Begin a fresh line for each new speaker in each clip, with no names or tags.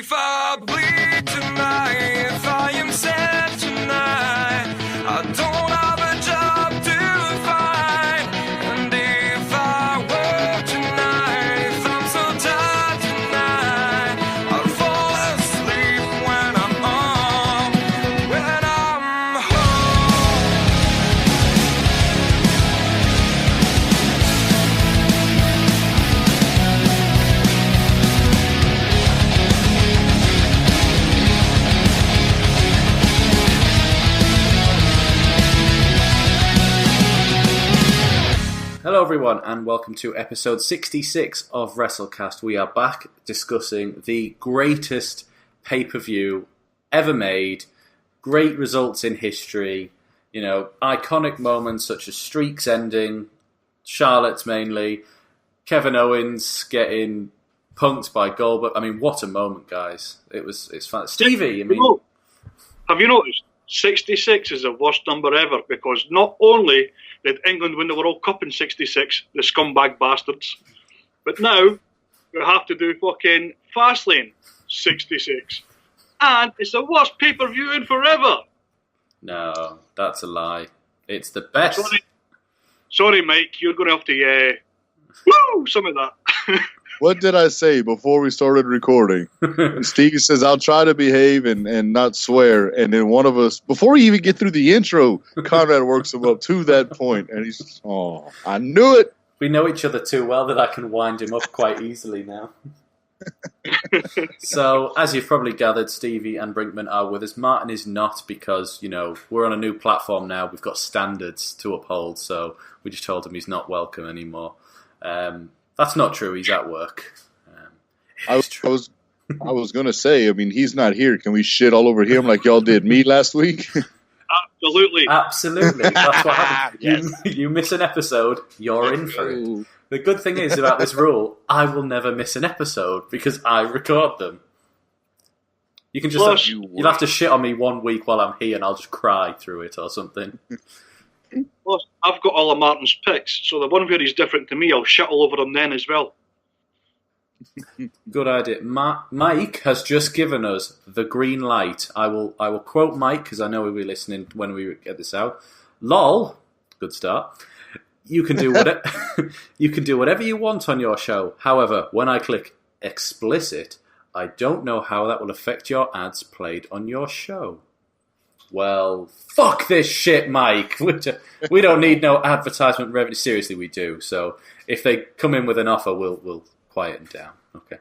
if I bleed tonight, if I am sad tonight, I don't have a job to find. And if I work tonight, if I'm so tired tonight, I'll fall asleep when I'm home.
Hello everyone and welcome to episode 66 of Wrestlecast. We are back discussing the greatest pay-per-view ever made, great results in history, iconic moments such as Streak's ending, Charlotte's mainly, Kevin Owens getting punked by Goldberg. I mean, what a moment, guys. It's fun. Stevie,
have you noticed? 66 is the worst number ever because not only did England win the World Cup in 66, the scumbag bastards, but now we have to do fucking Fastlane 66. And it's the worst pay-per-view in forever.
No, that's a lie. It's the best.
Sorry, Mike, you're going to have to woo some of that.
What did I say before we started recording? Steve says, I'll try to behave and not swear. And then one of us, before we even get through the intro, Conrad works him up to that point. And he's, I knew it.
We know each other too well that I can wind him up quite easily now. So, as you've probably gathered, Stevie and Brinkman are with us. Martin is not because, we're on a new platform now. We've got standards to uphold. So we just told him he's not welcome anymore. That's not true. He's at work.
I was going to say, he's not here. Can we shit all over him like y'all did me last week?
Absolutely.
That's what happened. Yes. You miss an episode, you're in for it. The good thing is about this rule, I will never miss an episode because I record them. You can just you'll have to shit on me 1 week while I'm here and I'll just cry through it or something.
Plus, I've got all of Martin's picks, so the one where he's different to me, I'll shit all over him then as well.
Good idea. Mike has just given us the green light. I will quote Mike because I know he'll be listening when we get this out. LOL, good start. You can do whatever you want on your show. However, when I click explicit, I don't know how that will affect your ads played on your show. Well, fuck this shit, Mike. We don't need no advertisement revenue. Seriously, we do. So if they come in with an offer, we'll quiet them down. Okay.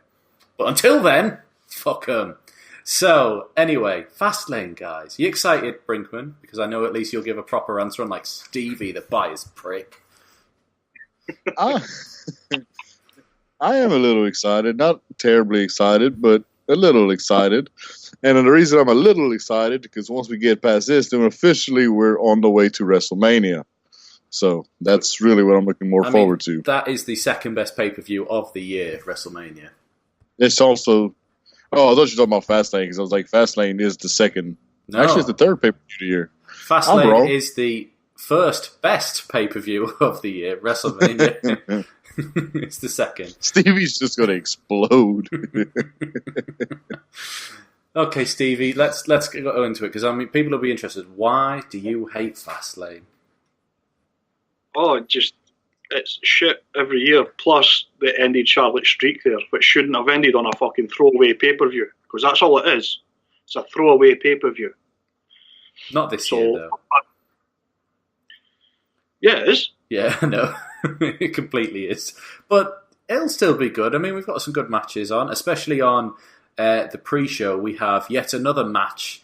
But until then, fuck them. So anyway, Fastlane, guys. You excited, Brinkman? Because I know at least you'll give a proper answer, unlike Stevie, the biased prick.
I am a little excited. Not terribly excited, but a little excited. And the reason I'm a little excited because once we get past this, then officially we're on the way to WrestleMania. So that's really what I'm looking forward to.
That is the second best pay-per-view of the year, WrestleMania.
It's also... Oh, I thought you were talking about Fastlane because I was like, Fastlane is the second... No. Actually, it's the third pay-per-view of the year.
Fastlane is the first best pay-per-view of the year, WrestleMania. It's the second.
Stevie's just going to explode.
Okay, Stevie, let's go into it because people will be interested. Why do you hate Fastlane?
Oh, it's shit every year. Plus, the ended Charlotte streak there, which shouldn't have ended on a fucking throwaway pay-per-view because that's all it is. It's a throwaway pay-per-view.
Not this year, though.
Yeah, it is.
Yeah, no, it completely is. But it'll still be good. We've got some good matches on, especially on the pre-show. We have yet another match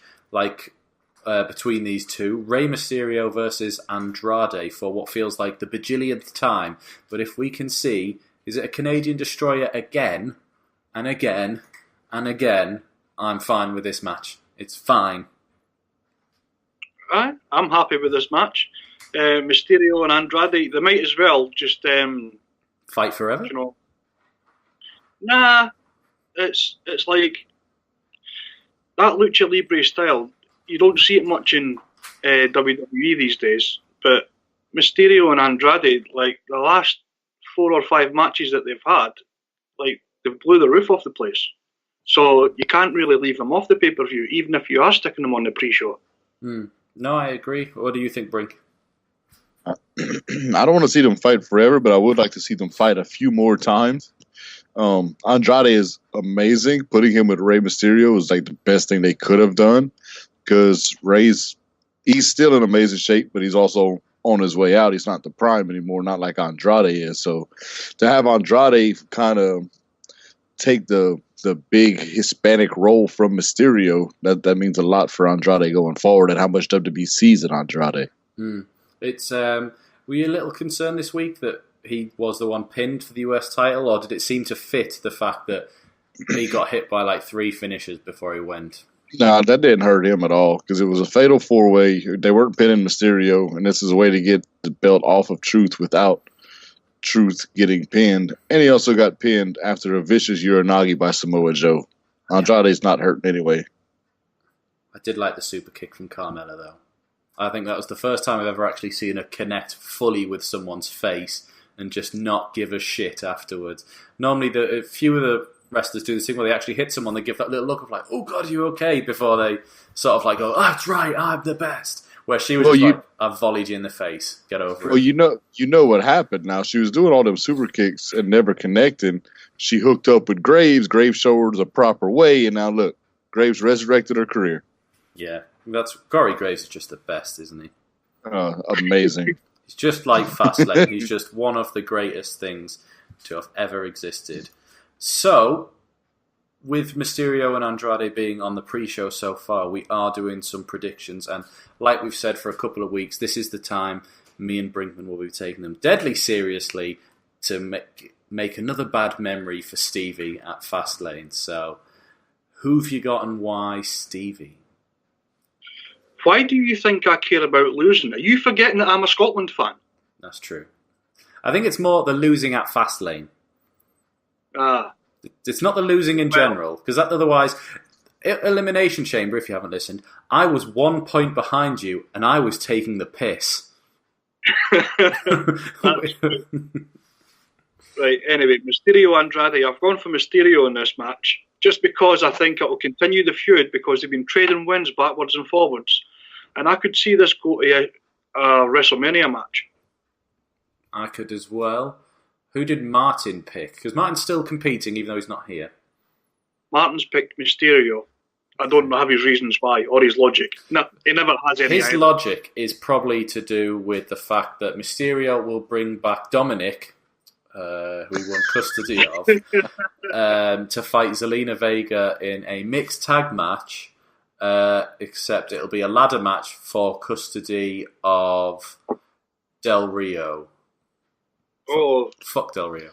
between these two. Rey Mysterio versus Andrade for what feels like the bajillionth time. But if we can see, is it a Canadian Destroyer again and again and again, I'm fine with this match. It's fine.
I'm happy with this match. Mysterio and Andrade, they might as well just...
fight forever?
Nah, it's like that Lucha Libre style. You don't see it much in WWE these days, but Mysterio and Andrade, like the last 4 or 5 matches that they've had, like they blew the roof off the place. So you can't really leave them off the pay-per-view, even if you are sticking them on the pre-show.
No, I agree. What do you think, Brink?
I don't want to see them fight forever, but I would like to see them fight a few more times. Andrade is amazing. Putting him with Rey Mysterio was like the best thing they could have done, because he's still in amazing shape, but he's also on his way out. He's not the prime anymore, not like Andrade is. So to have Andrade kind of take the big Hispanic role from Mysterio, that means a lot for Andrade going forward, and how much WWE sees in Andrade.
It's were you a little concerned this week that he was the one pinned for the US title, or did it seem to fit the fact that he got hit by like 3 finishes before he went?
No, that didn't hurt him at all, because it was a fatal 4-way. They weren't pinning Mysterio, and this is a way to get the belt off of Truth without Truth getting pinned. And he also got pinned after a vicious Uranagi by Samoa Joe. Andrade's not hurting anyway.
I did like the super kick from Carmella, though. I think that was the first time I've ever actually seen her connect fully with someone's face and just not give a shit afterwards. Normally, a few of the wrestlers do this thing where they actually hit someone, they give that little look of like, oh God, are you okay? Before they sort of like go, oh, that's right, I'm the best. Where she was like, I've volleyed you in the face. Get over it.
Well, you know what happened now. She was doing all them super kicks and never connecting. She hooked up with Graves. Graves showed her the proper way, and now look, Graves resurrected her career.
Yeah, Corey Graves is just the best, isn't he?
Amazing.
He's just like Fastlane. He's just one of the greatest things to have ever existed. So, with Mysterio and Andrade being on the pre-show so far, we are doing some predictions, and like we've said for a couple of weeks, this is the time me and Brinkman will be taking them deadly seriously to make another bad memory for Stevie at Fastlane. So, who've you got and why Stevie?
Why do you think I care about losing? Are you forgetting that I'm a Scotland fan?
That's true. I think it's more the losing at Fastlane. It's not the losing in general, because that otherwise, Elimination Chamber, if you haven't listened, I was 1 point behind you, and I was taking the piss.
Right, anyway, Mysterio Andrade. I've gone for Mysterio in this match, just because I think it will continue the feud, because they've been trading wins backwards and forwards. And I could see this go to a WrestleMania match.
I could as well. Who did Martin pick? Because Martin's still competing, even though he's not here.
Martin's picked Mysterio. I don't have his reasons why, or his logic. No, he never has any.
His logic is probably to do with the fact that Mysterio will bring back Dominic, who he won custody of, to fight Zelina Vega in a mixed tag match, except it'll be a ladder match for custody of Del Rio.
Oh,
fuck Del Rio.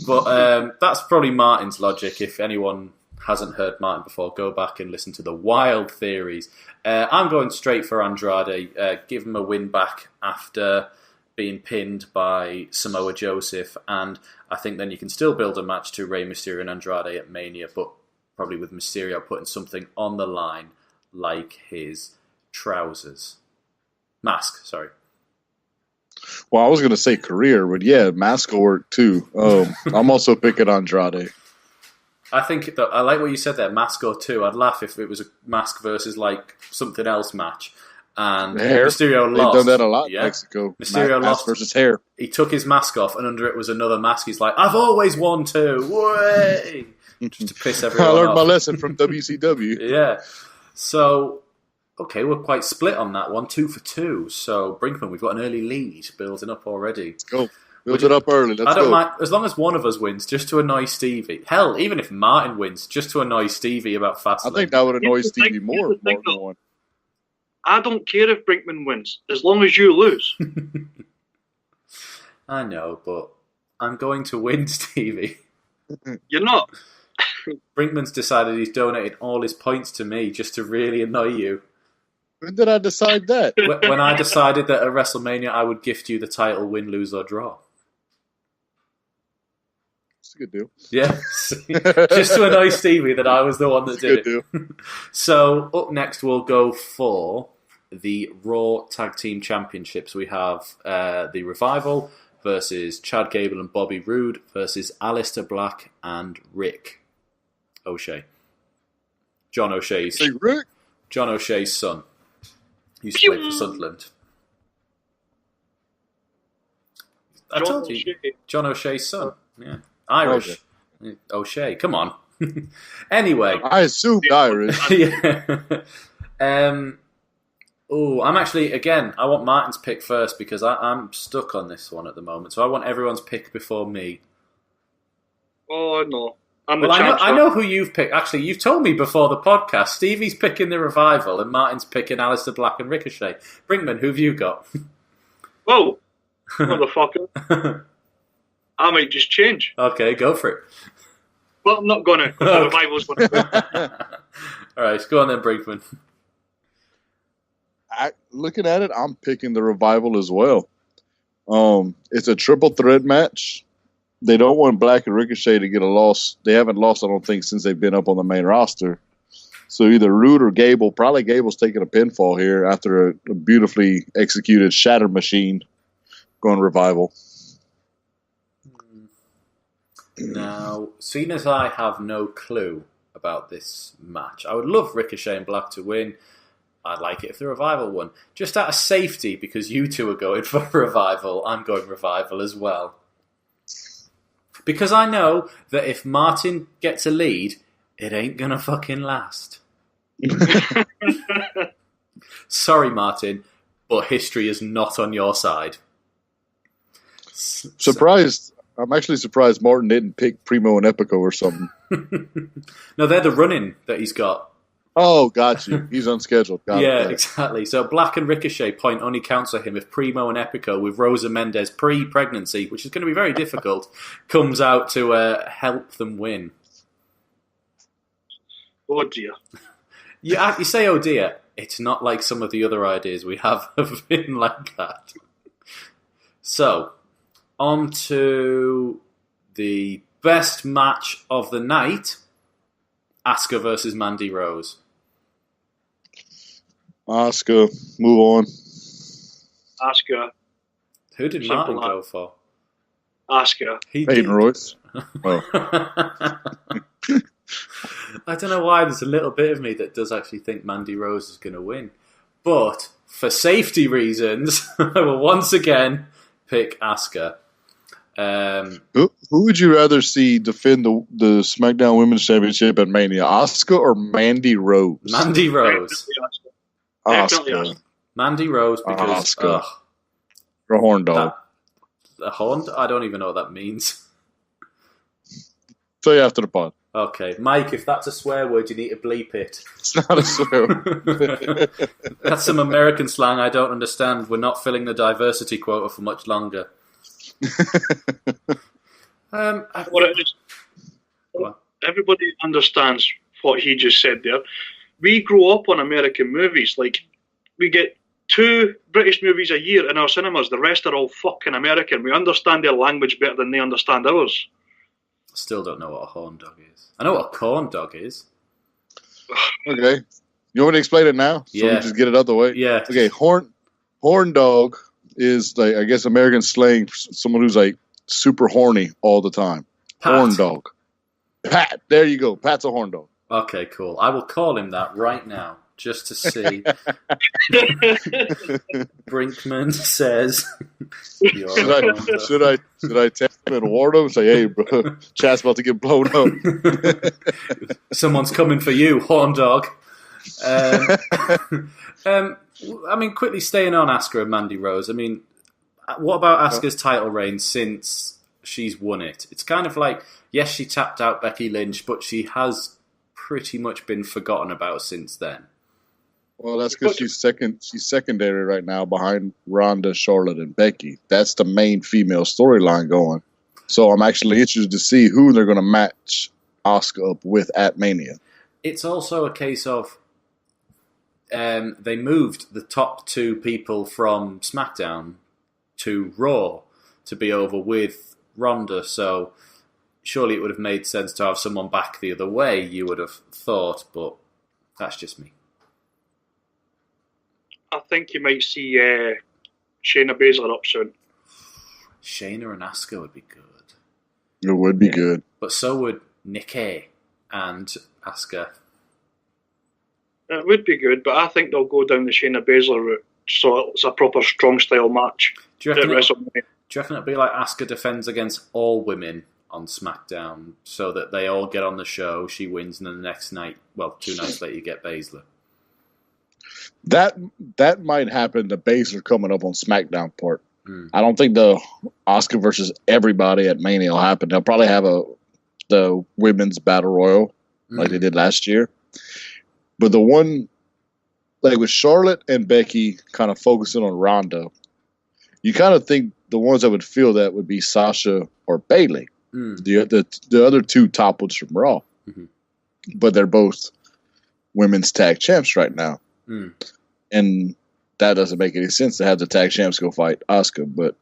But that's probably Martin's logic. If anyone hasn't heard Martin before, go back and listen to the wild theories. I'm going straight for Andrade. Give him a win back after being pinned by Samoa Joseph, and I think then you can still build a match to Rey Mysterio and Andrade at Mania, but probably with Mysterio putting something on the line, like his mask. Sorry.
Well, I was going to say career, but yeah, mask will work too. I'm also picking Andrade.
I think that I like what you said there, mask or two. I'd laugh if it was a mask versus like something else match. And
hair.
Mysterio lost.
They've done that a lot in Mexico.
Mysterio lost
versus hair.
He took his mask off, and under it was another mask. He's like, I've always won too. Way! Just to piss everyone off.
I learned my lesson from WCW.
Yeah. So, okay, we're quite split on that one. 2 for 2. So, Brinkman, we've got an early lead building up already.
Let's go. Build it up early. Let's
I don't
go.
mind, as long as one of us wins, just to annoy Stevie. Hell, even if Martin wins, just to annoy Stevie about Fastlane.
I think that would annoy Stevie more than one.
I don't care if Brinkman wins, as long as you lose.
I know, but I'm going to win, Stevie.
You're not.
Brinkman's decided he's donated all his points to me just to really annoy you.
When did I decide that?
When I decided that at WrestleMania I would gift you the title, win, lose, or draw.
It's a good deal.
Yeah, just to annoy Stevie that I was the one that did it. So up next we'll go for the Raw Tag Team Championships. We have the Revival versus Chad Gable and Bobby Roode versus Aleister Black and Rick. O'Shea. John O'Shea's
Say, Rick.
John O'Shea's son. He used to play for Sunderland. I
John
told you,
O'Shea.
John O'Shea's son. Yeah, Irish. O'Shea, come on. Anyway,
I assumed Irish.
yeah. I'm actually, again, I want Martin's pick first because I'm stuck on this one at the moment. So I want everyone's pick before me.
Oh, no. I'm the
Well,
champ.
I know who you've picked. Actually, you've told me before the podcast. Stevie's picking the Revival and Martin's picking Aleister Black and Ricochet. Brinkman, who've you got?
Whoa, motherfucker. I might just change.
Okay, go for it.
Well, I'm not going to. The Revival's going to.
All right, go on then, Brinkman.
Looking at it, I'm picking the Revival as well. It's a triple threat match. They don't want Black and Ricochet to get a loss. They haven't lost, I don't think, since they've been up on the main roster. So either Rude or Gable. Probably Gable's taking a pinfall here after a beautifully executed Shatter Machine going Revival.
Now, seeing as I have no clue about this match, I would love Ricochet and Black to win. I'd like it if the Revival won. Just out of safety, because you two are going for Revival, I'm going Revival as well. Because I know that if Martin gets a lead, it ain't gonna fucking last. Sorry, Martin, but history is not on your side.
Surprised. I'm actually surprised Martin didn't pick Primo and Epico or something.
No, they're the running that he's got.
Oh, got you. He's unscheduled. Got it.
Exactly. So Black and Ricochet point only counts for him if Primo and Epico, with Rosa Mendez pre-pregnancy, which is going to be very difficult, comes out to help them win.
Oh, dear.
You say, oh dear. It's not like some of the other ideas we have been like that. So, on to the best match of the night, Asuka versus Mandy Rose.
Asuka, move on.
Asuka.
Who did
Simple
Martin
man.
go for?
Asuka.
He
Peyton
did.
Royce.
I don't know why there's a little bit of me that does actually think Mandy Rose is going to win. But for safety reasons, I will once again pick Asuka.
Who would you rather see defend the SmackDown Women's Championship at Mania? Asuka or Mandy Rose?
Mandy Rose.
Definitely
Asuka.
Asuka.
Mandy Rose because...
Asuka. Or horn dog.
A horn? I don't even know what that means.
Tell you after the pod.
Okay, Mike, if that's a swear word, you need to bleep it.
It's not a swear.
That's some American slang I don't understand. We're not filling the diversity quota for much longer.
Well, it is,
Go on.
everybody understands what he just said there. We grow up on American movies. Like, we get 2 British movies a year in our cinemas. The rest are all fucking American. We understand their language better than they understand ours.
Still don't know what a horn dog is. I know what a corn dog is.
Okay. You want me to explain it now? So
Yeah.
we just get it out the way?
Yeah.
Okay, horn dog is, like, I guess, American slang for someone who's, like, super horny all the time.
Pat.
Horn dog. Pat. There you go. Pat's a horn dog.
Okay, cool. I will call him that right now, just to see. Brinkman says, "You're a horn dog."
Should I text him and warn him? Say, hey, bro, chat's about to get blown up.
Someone's coming for you, horn dog. I mean, quickly staying on Asuka and Mandy Rose. I mean, what about Asuka's title reign since she's won it? It's kind of like, yes, she tapped out Becky Lynch, but she has pretty much been forgotten about since then.
Well, that's because she's secondary right now behind Ronda, Charlotte, and Becky. That's the main female storyline going. So I'm actually interested to see who they're going to match Asuka up with at Mania.
It's also a case of they moved the top 2 people from SmackDown to Raw to be over with Ronda, so surely it would have made sense to have someone back the other way, you would have thought, but that's just me.
I think you might see Shayna Baszler up soon.
Shayna and Asuka would be good.
It would be good.
But so would Nikki and Asuka.
It would be good, but I think they'll go down the Shayna Baszler route, so it's a proper strong style match.
Do you reckon,
at WrestleMania.
do you reckon it'll be like Asuka defends against all women on SmackDown, so that they all get on the show, she wins, and then the next night, 2 nights later, you get Baszler?
That might happen. The Baszler coming up on SmackDown part. I don't think the Asuka versus everybody at Mania will happen. They'll probably have the women's battle royal like they did last year. But the one, like with Charlotte and Becky kind of focusing on Ronda, you kind of think the ones that would feel that would be Sasha or Bayley. The other two topples from Raw. But they're both women's tag champs right now. And that doesn't make any sense to have the tag champs go fight Asuka.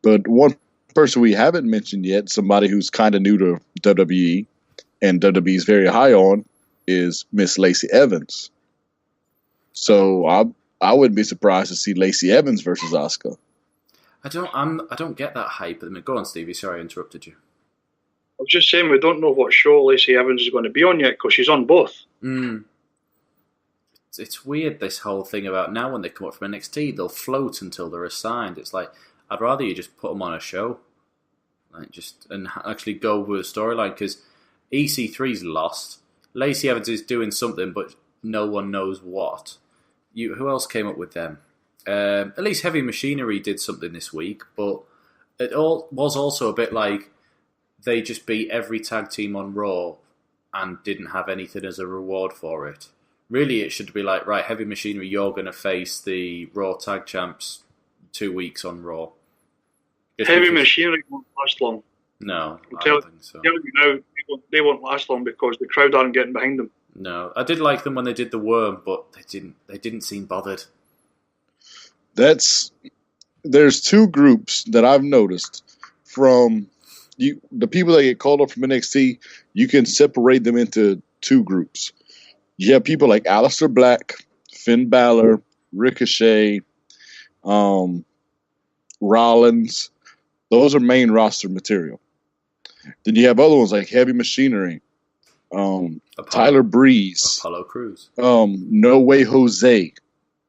But one person we haven't mentioned yet, somebody who's kind of new to WWE and WWE is very high on, is Miss Lacey Evans. So I wouldn't be surprised to see Lacey Evans versus Asuka.
I don't get that hype. I mean, go on, Stevie. Sorry, I interrupted you.
I was just saying we don't know what show Lacey Evans is going to be on yet because she's on both.
It's weird, this whole thing about now when they come up from NXT, they'll float until they're assigned. It's like, I'd rather you just put them on a show, and actually go with a storyline, because EC3's lost. Lacey Evans is doing something, but no one knows what. Who else came up with them? At least Heavy Machinery did something this week, but it all was also a bit like they just beat every tag team on Raw and didn't have anything as a reward for it. Really, it should be like, right, Heavy Machinery, you're going to face the Raw Tag Champs 2 weeks on Raw.
Heavy Machinery won't last long.
No, I don't think so.
Telling you now, they won't last long because the crowd aren't getting behind them.
No, I did like them when they did the Worm, but they didn't seem bothered.
There's two groups that I've noticed from the people that get called up from NXT. You can separate them into two groups. You have people like Aleister Black, Finn Balor, Ricochet, Rollins. Those are main roster material. Then you have other ones like Heavy Machinery, Tyler Breeze,
Apollo Crews,
No Way Jose,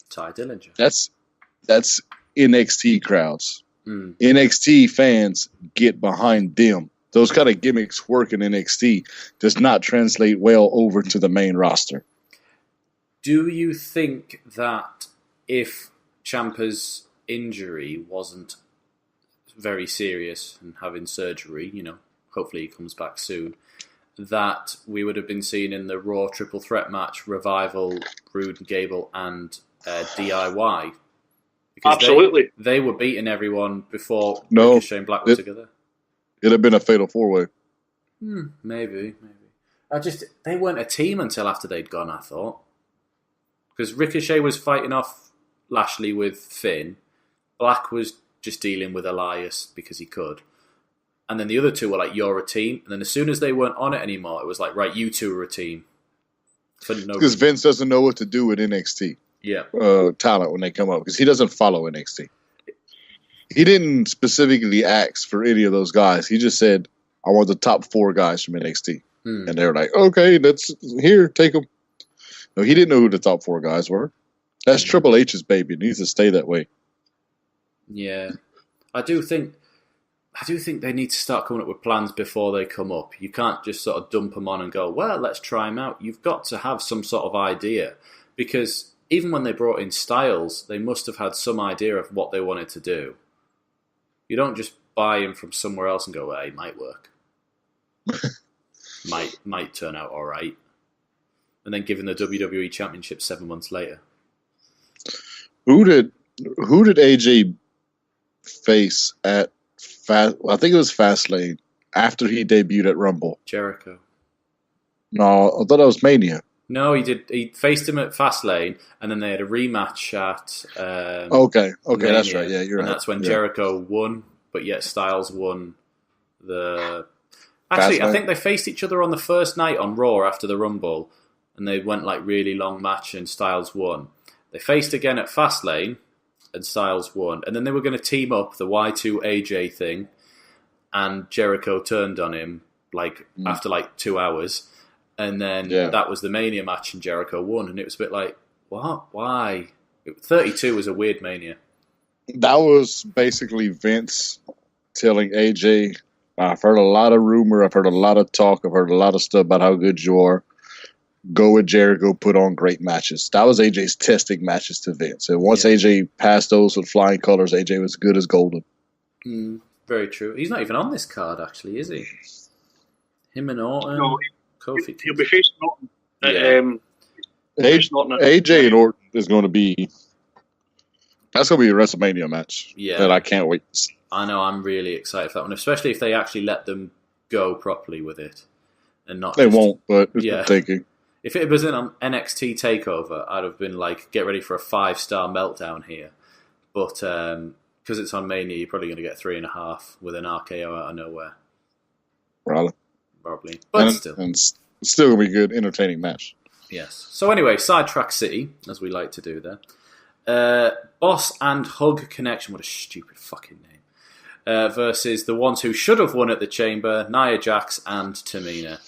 Ty Dillinger.
That's NXT crowds. NXT fans get behind them. Those kind of gimmicks work in NXT does not translate well over to the main roster.
Do you think that if Ciampa's injury wasn't very serious and having surgery, hopefully he comes back soon, that we would have been seeing in the Raw triple threat match Revival, Rude and Gable, and DIY? Because
absolutely.
They were beating everyone before Ricochet and Black were together.
It'd have been a fatal four-way.
Maybe. They weren't a team until after they'd gone, I thought. Because Ricochet was fighting off Lashley with Finn. Black was just dealing with Elias because he could. And then the other two were like, you're a team. And then as soon as they weren't on it anymore, it was like, right, you two are a team. Because
Vince doesn't know what to do with NXT talent when they come up. Because he doesn't follow NXT. He didn't specifically ask for any of those guys. He just said, I want the top 4 guys from NXT. And they were like, okay, take them. No, he didn't know who the top 4 guys were. That's Triple H's baby. It needs to stay that way.
Yeah. I do think they need to start coming up with plans before they come up. You can't just sort of dump them on and go, well, let's try them out. You've got to have some sort of idea. Because even when they brought in Styles, they must have had some idea of what they wanted to do. You don't just buy him from somewhere else and go, well, it might work. might turn out all right. And then give him the WWE Championship 7 months later.
Who did AJ face at I think it was Fastlane after he debuted at Rumble?
Jericho.
No, I thought that was Mania.
No, he did. He faced him at Fastlane, and then they had a rematch at.
Okay,
Mania,
that's right. Yeah, you're right.
And that's when Jericho won, but yet Styles won the. Actually, I think they faced each other on the first night on Raw after the Rumble, and they went like really long match, and Styles won. They faced again at Fastlane, and Styles won, and then they were going to team up the Y2 AJ thing, and Jericho turned on him, after 2 hours, and then that was the Mania match, and Jericho won, and it was a bit like, what? Why? 32 was a weird Mania.
That was basically Vince telling AJ, I've heard a lot of rumor, I've heard a lot of talk, I've heard a lot of stuff about how good you are. Go with Jericho, put on great matches. That was AJ's testing matches to Vince. And once AJ passed those with flying colors, AJ was good as golden.
Very true. He's not even on this card, actually, is he? Him and Orton?
No,
Kofi.
he'll be facing Orton.
AJ and Orton is going to be... That's going to be a WrestleMania match.
Yeah.
That I can't wait to see.
I know, I'm really excited for that one, especially if they actually let them go properly with it. And not
They won't, but I'm thinking.
If it was an NXT takeover, I'd have been like, get ready for a 5-star meltdown here. But because it's on Mania, you're probably going to get 3.5 with an RKO out of nowhere. Probably. But still.
And it's still going to be a good, entertaining match.
Yes. So anyway, Sidetrack City, as we like to do there. Boss and Hug Connection, what a stupid fucking name. Versus the ones who should have won at the Chamber, Nia Jax and Tamina.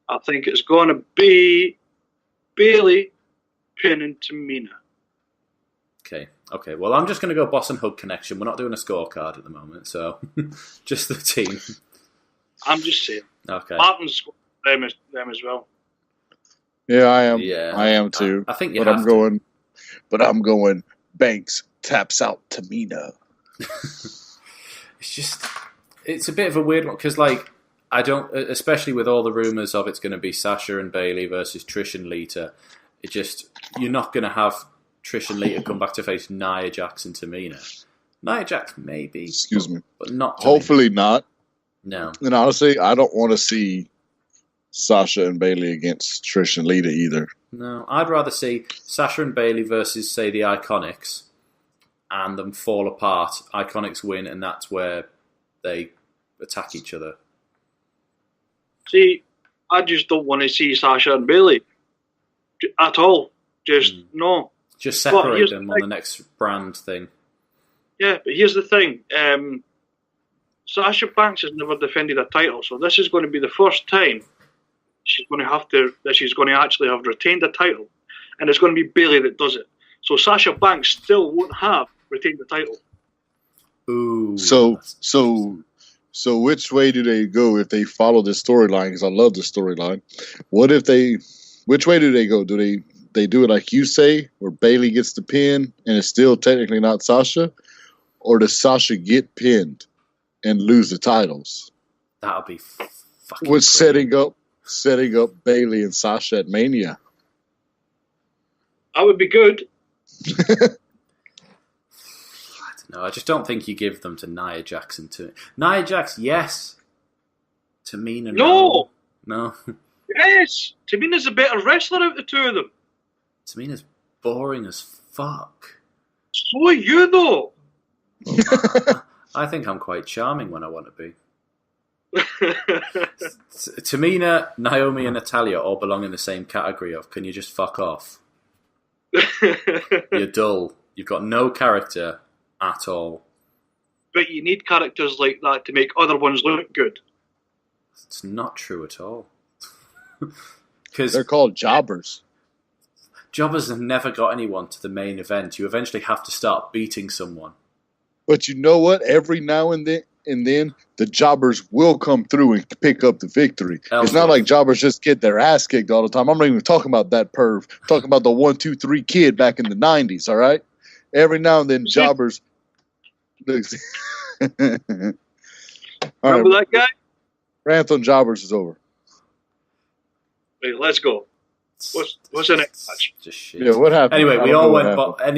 I think it's going to be Bayley pinning Tamina.
Okay. Well, I'm just going to go Boss and Hug Connection. We're not doing a scorecard at the moment, so just the team.
I'm just saying.
Okay.
Martin's them as well.
Yeah, I am.
Yeah.
I am too.
I think
I'm going Banks taps out Tamina.
It's a bit of a weird one because, I don't, especially with all the rumors of it's going to be Sasha and Bayley versus Trish and Lita. You're not going to have Trish and Lita come back to face Nia Jax and Tamina. Nia Jax maybe,
excuse me,
but not. Tamina.
Hopefully not.
No.
And honestly, I don't want to see Sasha and Bayley against Trish and Lita either.
No, I'd rather see Sasha and Bayley versus, say, the Iconics, and them fall apart. Iconics win, and that's where they attack each other.
See, I just don't want to see Sasha and Bayley at all. No.
Just separate them on the next brand thing.
Yeah, but here's the thing. Sasha Banks has never defended a title, so this is going to be the first time she's going to actually have retained a title, and it's going to be Bayley that does it. So Sasha Banks still won't have retained the title.
Ooh.
So which way do they go if they follow this storyline? Because I love this storyline. Which way do they go? Do they do it like you say, where Bayley gets the pin and it's still technically not Sasha, or does Sasha get pinned and lose the titles?
That'll be fucking.
With setting up Bayley and Sasha at Mania.
That would be good.
No, I just don't think you give them to Nia Jax and Nia Jax, yes. Tamina, no. No.
Yes. Tamina's a better wrestler out of the two of them.
Tamina's boring as fuck.
So are you, though.
I think I'm quite charming when I want to be. Tamina, Naomi, and Natalia all belong in the same category of, can you just fuck off? You're dull. You've got no character at all.
But you need characters like that to make other ones look good.
It's not true at all. Because
they're called jobbers.
Jobbers have never got anyone to the main event. You eventually have to start beating someone.
But you know what? Every now and then, the jobbers will come through and pick up the victory. It's not like jobbers just get their ass kicked all the time. I'm not even talking about that perv. I'm talking about the 1, 2, 3 kid back in the 90s, all right? Every now and then, jobbers... all
Remember
right,
that guy?
Rant on jobbers is over.
Wait, let's go. What's the next match?
Just shit.
Yeah, what happened?
Anyway, we all went boss and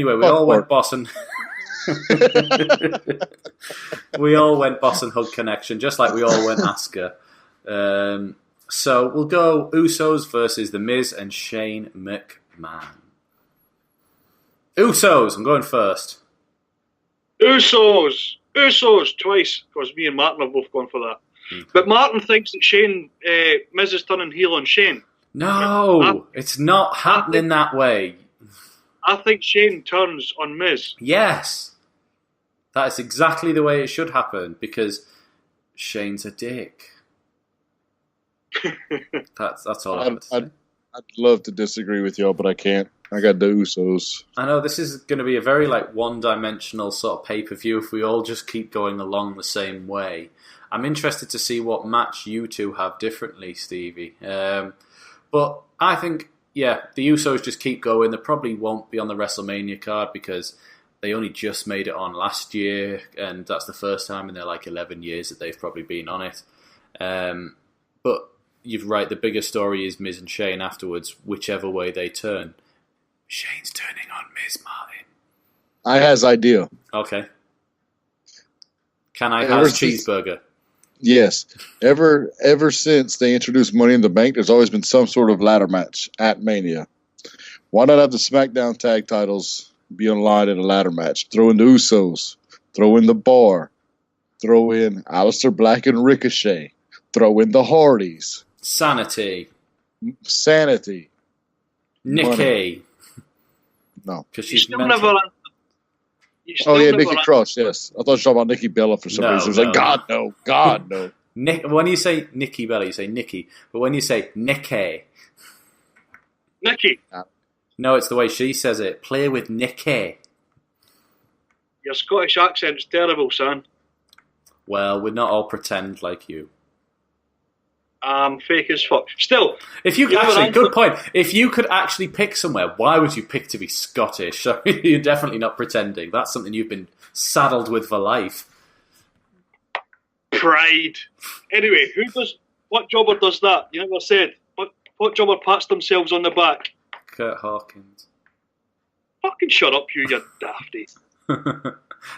we all went Boss and Hug Connection, just like we all went Asuka. So we'll go Usos versus The Miz and Shane McMahon. Usos, I'm going first.
Usos twice, because me and Martin have both gone for that. But Martin thinks that Miz is turning heel on Shane.
No, it's not happening that way.
I think Shane turns on Miz.
Yes. That is exactly the way it should happen, because Shane's a dick. That's all I got to say.
I'd love to disagree with y'all, but I can't. I got the Usos.
I know this is going to be a very one-dimensional sort of pay-per-view if we all just keep going along the same way. I'm interested to see what match you two have differently, Stevie. But I think, the Usos just keep going. They probably won't be on the WrestleMania card because they only just made it on last year, and that's the first time in their 11 years that they've probably been on it. But you're right, the bigger story is Miz and Shane afterwards, whichever way they turn. Shane's turning on Miz, Martin.
I has idea.
Okay. Can I have a cheeseburger?
Yes. Ever since they introduced Money in the Bank, there's always been some sort of ladder match at Mania. Why not have the SmackDown tag titles be on line in a ladder match? Throw in the Usos. Throw in the Bar. Throw in Aleister Black and Ricochet. Throw in the Hardys.
Sanity.
Nikki.
Money. No. Because she's
still never...
Nikki Cross, yes. I thought you were talking about Nikki Bella for some reason. I was God, no.
When you say Nikki Bella, you say Nikki. But when you say Nikki... No, it's the way she says it. Play with Nikki.
Your Scottish accent's terrible, son.
Well, we're not all pretend like you.
I'm fake as fuck. Still,
good point. If you could actually pick somewhere, why would you pick to be Scottish? So you're definitely not pretending. That's something you've been saddled with for life.
Pride. Anyway, what jobber does that? You never said. What jobber pats themselves on the back?
Kurt Hawkins.
Fucking shut up, you dafty. It's the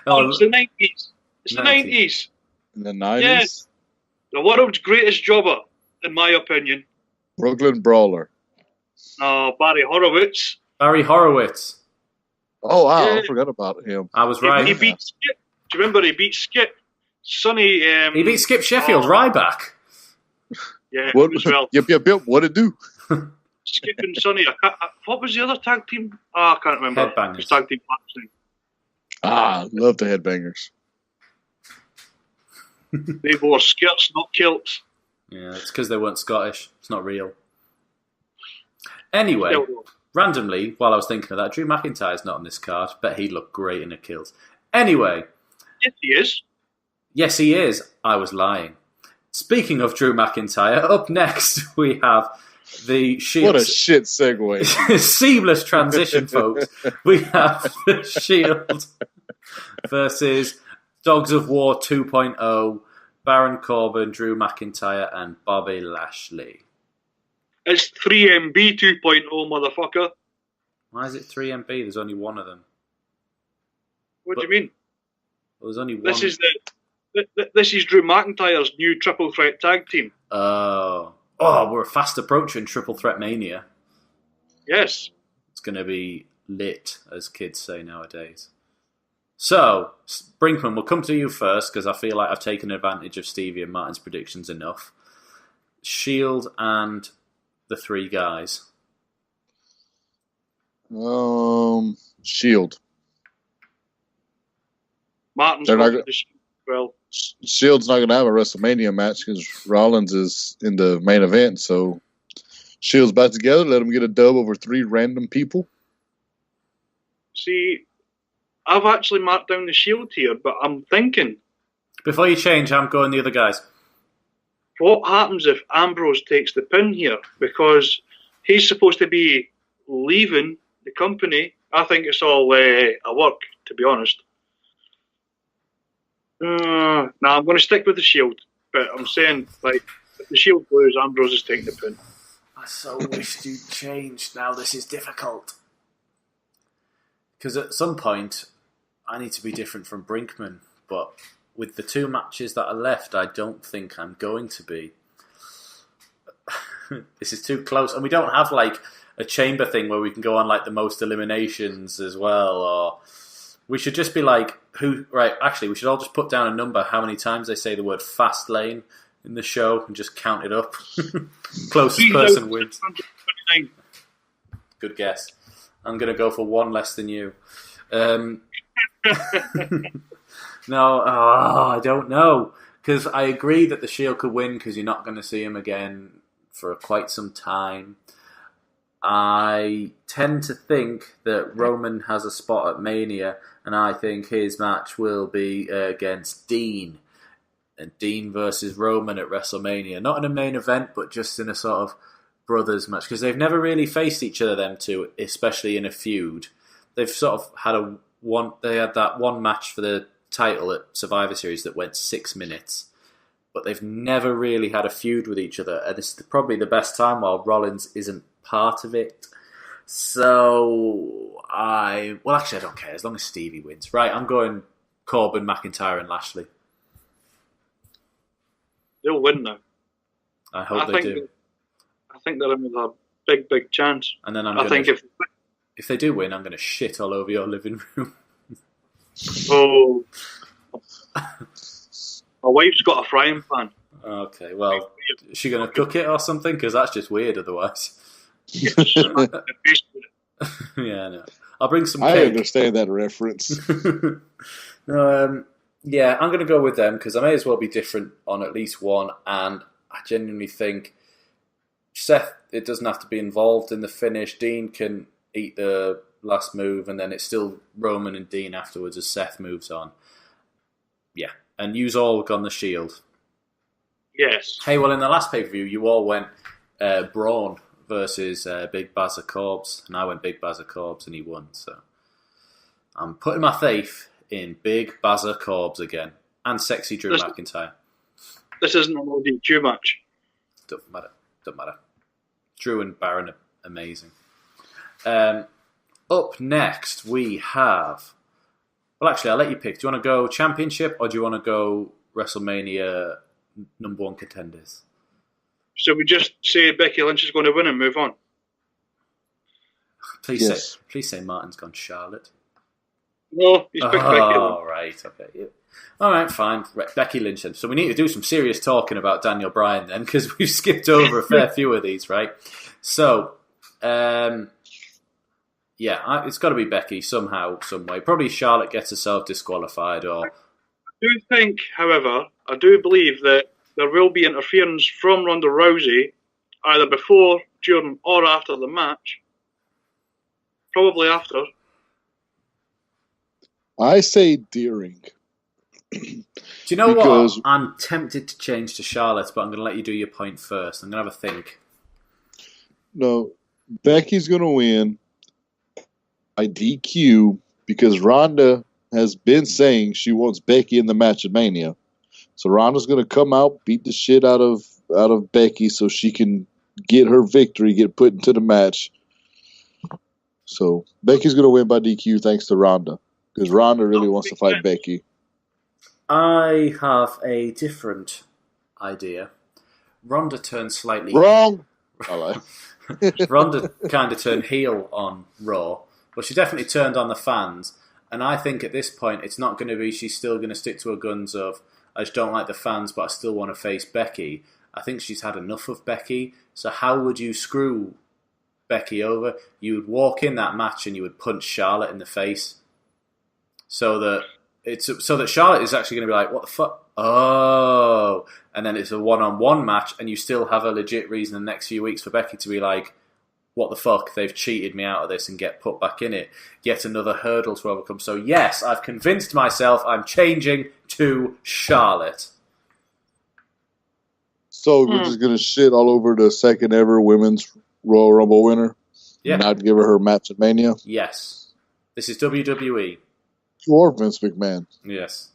90s. It's the 90s.
In the 90s?
Yes. The world's greatest jobber, in my opinion.
Brooklyn Brawler.
Barry Horowitz.
Oh, wow. Yeah. I forgot about him.
I was right.
He beat Skip. Do you remember he beat Skip? Sonny...
he beat Skip Sheffield, Ryback.
Yeah,
what,
as well.
Yep. What'd it do?
Skip and Sonny. What was the other tag team? I can't remember.
Headbangers.
Tag team match.
Love the Headbangers.
They wore skirts, not kilts.
Yeah, it's because they weren't Scottish. It's not real. Anyway, randomly, while I was thinking of that, Drew McIntyre's not on this card. Bet he'd look great in a kilt. Anyway.
Yes, he is.
Yes, he is. I was lying. Speaking of Drew McIntyre, up next we have the Shield.
What a shit segue.
Seamless transition, folks. We have the Shield versus Dogs of War 2.0, Baron Corbin, Drew McIntyre, and Bobby Lashley.
It's 3MB 2.0, motherfucker.
Why is it 3MB? There's only one of them.
What do you mean?
There's only one.
This is Drew McIntyre's new triple threat tag team.
Oh, we're fast approaching Triple Threat Mania.
Yes.
It's going to be lit, as kids say nowadays. So, Brinkman, we'll come to you first, because I feel like I've taken advantage of Stevie and Martin's predictions enough. Shield and the three guys.
Shield.
Martin's going to the Shield. Well,
Shield's not going to have a WrestleMania match because Rollins is in the main event, so Shield's back together. Let them get a dub over three random people.
See, I've actually marked down the Shield here, but I'm thinking...
Before you change, I'm going the other guys.
What happens if Ambrose takes the pin here? Because he's supposed to be leaving the company. I think it's all a work, to be honest. I'm going to stick with the Shield. But I'm saying, if the Shield lose, Ambrose is taking the pin.
I so wish you'd changed. Now this is difficult. Because at some point, I need to be different from Brinkman. But with the two matches that are left, I don't think I'm going to be. This is too close. And we don't have a chamber thing where we can go on the most eliminations as well. Or we should just be who? Right, actually, we should all just put down a number, how many times they say the word Fastlane in the show, and just count it up. Closest person wins. Good guess. I'm going to go for one less than you. No, I don't know. because I agree that the Shield could win because you're not going to see him again for quite some time. I tend to think that Roman has a spot at Mania, and I think his match will be against Dean. And Dean versus Roman at WrestleMania. Not in a main event, but just in a sort of brothers match. Because they've never really faced each other, them two, especially in a feud. They've sort of had they had that one match for the title at Survivor Series that went 6 minutes. But they've never really had a feud with each other. And this is probably the best time while Rollins isn't part of it. So actually I don't care as long as Stevie wins. Right, I'm going Corbin, McIntyre and Lashley.
They'll win now.
I hope they do.
I think they're in with a big chance.
And then if they do win, I'm going to shit all over your living room.
Oh, my wife's got a frying pan.
Okay, well, is she going to cook it or something? Because that's just weird otherwise. Yeah, no. I'll bring some cake.
I understand that reference.
Yeah, I'm going to go with them because I may as well be different on at least one. And I genuinely think Seth, it doesn't have to be involved in the finish. Dean can eat the last move, and then it's still Roman and Dean afterwards as Seth moves on. Yeah, and use all on the Shield.
Yes.
Hey, well, in the last pay-per-view, you all went Braun versus Big Bazza Corbs, and I went Big Bazza Corbs, and he won. So I'm putting my faith in Big Bazza Corbs again, and Sexy Drew McIntyre.
This isn't a no DQ match.
Doesn't matter. Drew and Baron are amazing. Up next, we have... Well, actually, I'll let you pick. Do you want to go Championship, or do you want to go WrestleMania number one contenders?
So we just say Becky Lynch is going to win and move on?
Please say Martin's gone Charlotte.
No, he's picked Becky Lynch.
Oh, right, okay. Yeah. All right, fine. Becky Lynch then. So we need to do some serious talking about Daniel Bryan then, because we've skipped over a fair few of these, right? So, it's got to be Becky somehow, some way. Probably Charlotte gets herself disqualified, or...
I do think, however, I do believe that there will be interference from Ronda Rousey either before, during, or after the match. Probably after.
I say during.
Do you know what? I'm tempted to change to Charlotte, but I'm going to let you do your point first. I'm going to have a think.
No, Becky's going to win by DQ because Ronda has been saying she wants Becky in the match at Mania. So Ronda's going to come out, beat the shit out of Becky so she can get her victory, get put into the match. So Becky's going to win by DQ thanks to Ronda because Ronda really wants to fight Becky.
I have a different idea. Ronda turned slightly...
Wrong!
Ronda kind of turned heel on Raw, but she definitely turned on the fans. And I think at this point, it's not going to be she's still going to stick to her guns of, I just don't like the fans, but I still want to face Becky. I think she's had enough of Becky. So how would you screw Becky over? You would walk in that match and you would punch Charlotte in the face. So that Charlotte is actually going to be like, what the fuck? Oh. And then it's a one-on-one match and you still have a legit reason the next few weeks for Becky to be like, what the fuck? They've cheated me out of this and get put back in it. Yet another hurdle to overcome. So yes, I've convinced myself I'm changing to Charlotte.
So we're just going to shit all over the second ever women's Royal Rumble winner?
Yeah.
And not give her match at Mania?
Yes. This is WWE.
Or Vince McMahon.
Yes.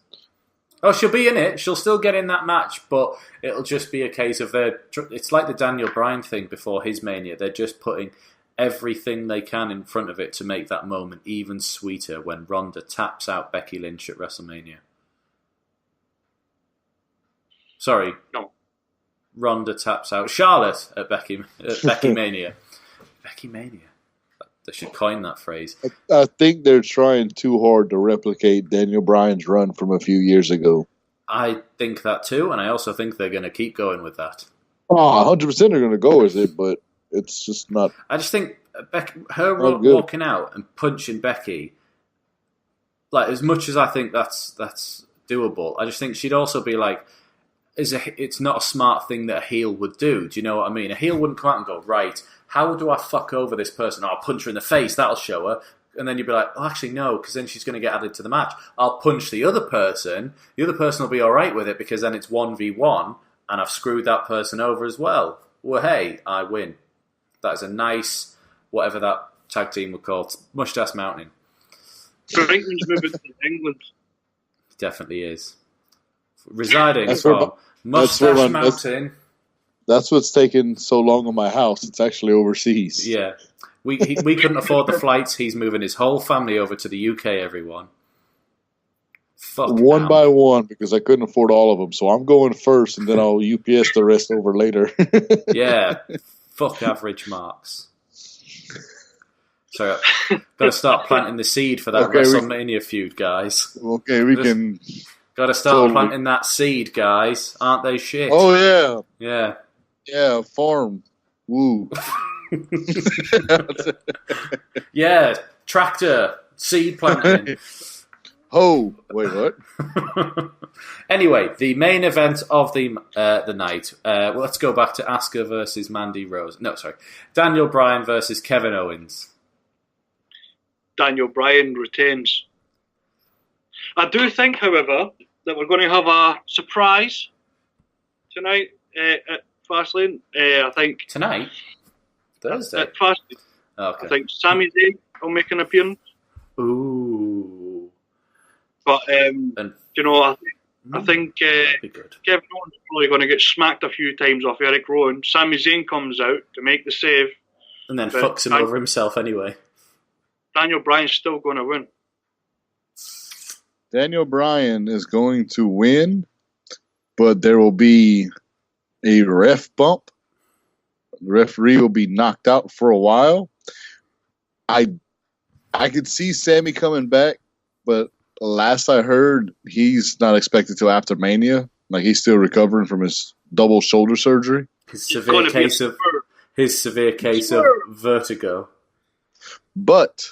Oh, she'll be in it. She'll still get in that match, but it'll just be a case of it's like the Daniel Bryan thing before his Mania. They're just putting everything they can in front of it to make that moment even sweeter when Ronda taps out Becky Lynch at WrestleMania. Sorry.
No.
Ronda taps out Charlotte at Becky Mania. Becky Mania. They should coin that phrase.
I think they're trying too hard to replicate Daniel Bryan's run from a few years ago.
I think that too, and I also think they're going to keep going with that.
Oh, 100% they're going to go with it, but it's just not...
I just think walking out and punching Becky, like as much as I think that's doable, I just think she'd also be like, it's not a smart thing that a heel would do. Do you know what I mean? A heel wouldn't come out and go, right, how do I fuck over this person? Oh, I'll punch her in the face, that'll show her. And then you'd be like, oh, actually, no, because then she's going to get added to the match. I'll punch the other person will be all right with it because then it's 1v1, and I've screwed that person over as well. Well, hey, I win. That is a nice, whatever that tag team were called, Mustache Mountain.
Franklin's moving to England.
Definitely is. Residing from Mustache Mountain.
That's what's taken so long in my house. It's actually overseas.
Yeah. We couldn't afford the flights. He's moving his whole family over to the UK, everyone. Fuck
one by one, because I couldn't afford all of them. So I'm going first, and then I'll UPS the rest over later.
Yeah. Fuck average marks. So, got to start planting the seed for that WrestleMania feud, guys.
Okay, we can...
Got to start planting that seed, guys. Aren't they shit?
Oh, yeah.
Yeah.
Yeah, farm. Woo.
Yeah, tractor, seed planting.
Oh, wait, what?
Anyway, the main event of the night. Let's go back to Asuka versus Mandy Rose. No, sorry. Daniel Bryan versus Kevin Owens.
Daniel Bryan retains. I do think, however, that we're going to have a surprise tonight at Fastlane. I think
tonight, Thursday.
At Fastlane.
Okay.
I think Sami Zayn will make an appearance.
Ooh.
But you know, I think Kevin Owens is probably going to get smacked a few times off Eric Rowan. Sami Zayn comes out to make the save,
and then fucks him over himself anyway.
Daniel Bryan's still going to win.
Daniel Bryan is going to win, but there will be a ref bump. The referee will be knocked out for a while. I could see Sammy coming back, but last I heard, he's not expected till after Mania. Like, he's still recovering from his double shoulder surgery.
His severe case of vertigo.
But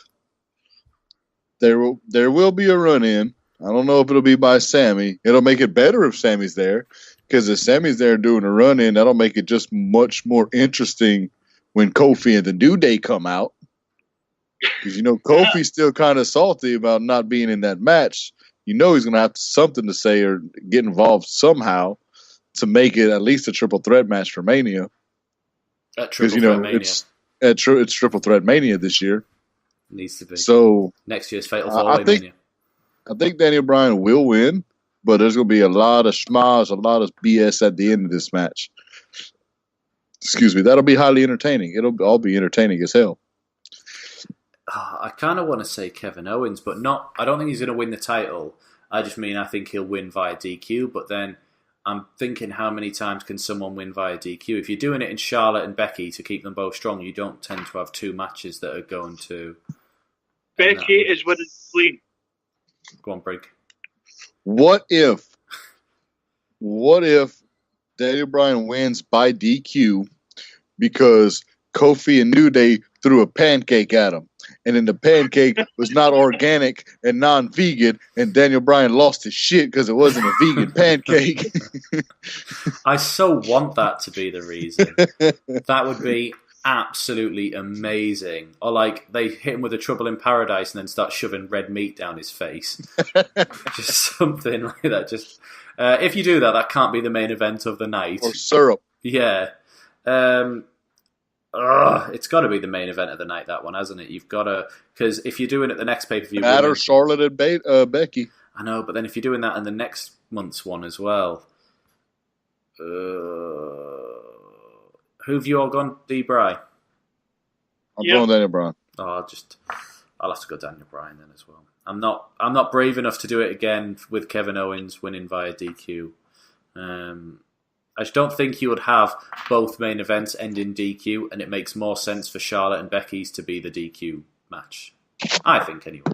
there will be a run-in. I don't know if it'll be by Sammy. It'll make it better if Sammy's there, because if Sammy's there doing a run-in, that'll make it just much more interesting when Kofi and the New Day come out. Because, you know, Kofi's still kind of salty about not being in that match. You know he's going to have something to say or get involved somehow to make it at least a triple threat match for Mania.
Because, you know,
it's triple threat Mania this year.
Needs to be.
So
next year's Fatal 4-Way Mania.
I think Daniel Bryan will win, but there's going to be a lot of schmaz, a lot of BS at the end of this match. Excuse me. That'll be highly entertaining. It'll all be entertaining as hell.
I kind of want to say Kevin Owens, but I don't think he's going to win the title. I think he'll win via DQ, but then I'm thinking, how many times can someone win via DQ? If you're doing it in Charlotte and Becky to keep them both strong, you don't tend to have two matches that are going to...
Becky is winning clean.
Go on, Brig.
What if Daniel Bryan wins by DQ because Kofi and New Day threw a pancake at him, and then the pancake was not organic and non-vegan, and Daniel Bryan lost his shit because it wasn't a vegan pancake?
I so want that to be the reason. That would be absolutely amazing. Or like they hit him with a Trouble in Paradise and then start shoving red meat down his face. Just something like that. Just if you do that, that can't be the main event of the night.
Or syrup.
Yeah. It's got to be the main event of the night, that one, hasn't it? You've got to, because if you're doing it the next pay-per-view...
That or Charlotte and Becky.
I know, but then if you're doing that in the next month's one as well... who've you all gone, D-Bry?
I'm going Daniel Bryan.
I'll have to go Daniel Bryan then as well. I'm not brave enough to do it again with Kevin Owens winning via DQ. I just don't think you would have both main events end in DQ, and it makes more sense for Charlotte and Becky's to be the DQ match. I think, anyway.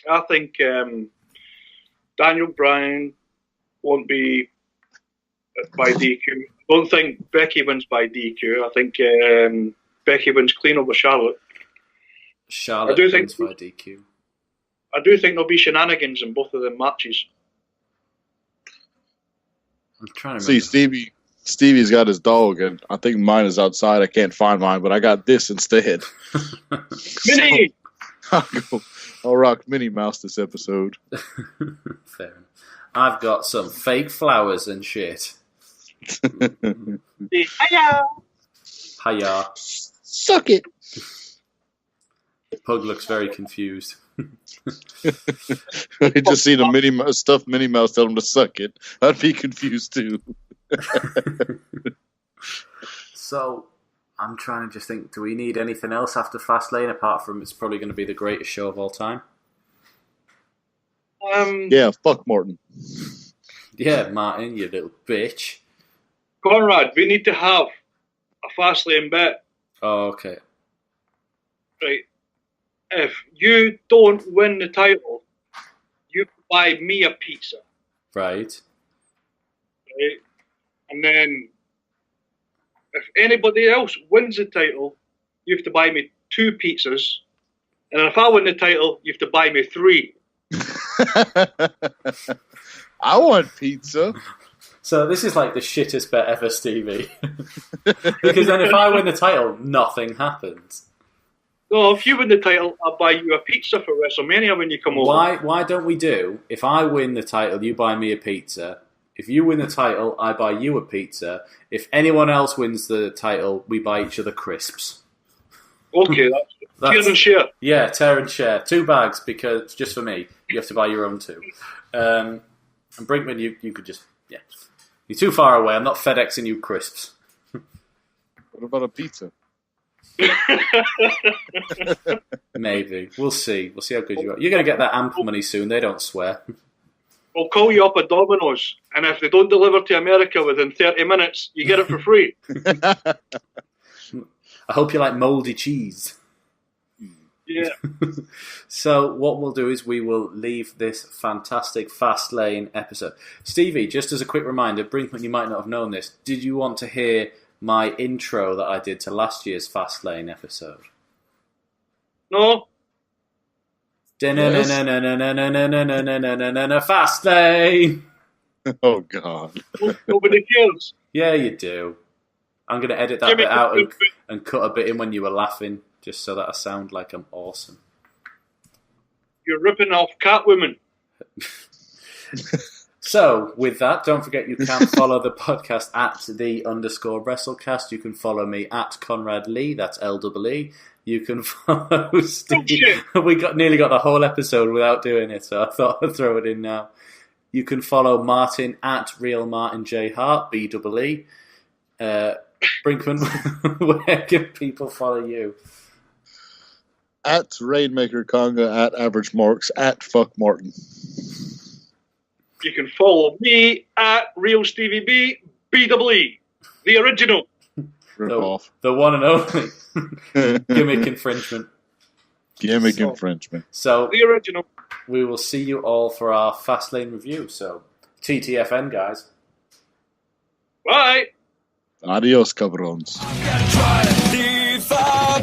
I think Daniel Bryan won't be by DQ. I don't think Becky wins by DQ. I think Becky wins clean over Charlotte.
Charlotte wins by DQ.
I do think there'll be shenanigans in both of them matches.
I'm trying to
See,
remember.
Stevie's got his dog, and I think mine is outside. I can't find mine, but I got this instead.
Minnie!
I'll rock Minnie Mouse this episode.
Fair enough. I've got some fake flowers and shit.
Hiya!
Hiya.
Suck it.
Pug looks very confused.
I just seen a stuffed Minnie Mouse tell him to suck it. I'd be confused too.
So, I'm trying to just think, do we need anything else after Fastlane apart from it's probably going to be the greatest show of all time?
Yeah, fuck Martin.
Yeah, Martin, you little bitch.
Conrad, we need to have a Fastlane bet.
Oh, okay.
Right. If you don't win the title, you buy me a pizza.
Right.
Right? And then if anybody else wins the title, you have to buy me 2 pizzas. And if I win the title, you have to buy me 3.
I want pizza.
So this is like the shittest bet ever, Stevie. Because then if I win the title, nothing happens.
So if you win the title, I'll buy you a pizza for WrestleMania when you come over.
Why don't we do, if I win the title, you buy me a pizza. If you win the title, I buy you a pizza. If anyone else wins the title, we buy each other crisps.
Okay, that's tear and share.
Yeah, tear and share. 2 bags, because just for me. You have to buy your own 2. And Brinkman, you could just, yeah. You're too far away. I'm not FedExing you crisps.
What about a pizza?
Maybe. We'll see. We'll see how good you are. You're going to get that amp money soon. They don't swear.
We'll call you up at Domino's, and if they don't deliver to America within 30 minutes, you get it for free.
I hope you like mouldy cheese.
Yeah.
So what we'll do is we will leave this fantastic Fastlane episode. Stevie, just as a quick reminder, Brinkman, you might not have known this. Did you want to hear my intro that I did to last year's Fastlane episode?
No?
Fastlane!
Oh, God.
Nobody cares.
Yeah, you do. I'm going to edit that bit out and cut a bit in when you were laughing, just so that I sound like I'm awesome.
You're ripping off Catwoman.
So, with that, don't forget you can follow the podcast at _Wrestlecast. You can follow me at Conrad Lee, that's LEE. You can follow Steve. We nearly got the whole episode without doing it, so I thought I'd throw it in now. You can follow Martin at Real Martin J Hart, BEE. Brinkman, where can people follow you?
At Rainmaker Conga, at Average Marks, at Fuck Martin.
You can follow me at Real Stevie B, BEE, the original.
Rip off.
The one and only. Gimmick infringement.
Gimmick infringement.
So,
The original.
we will see you all for our Fastlane review. So, TTFN, guys.
Bye.
Adios, cabrones.
I'm gonna try to defy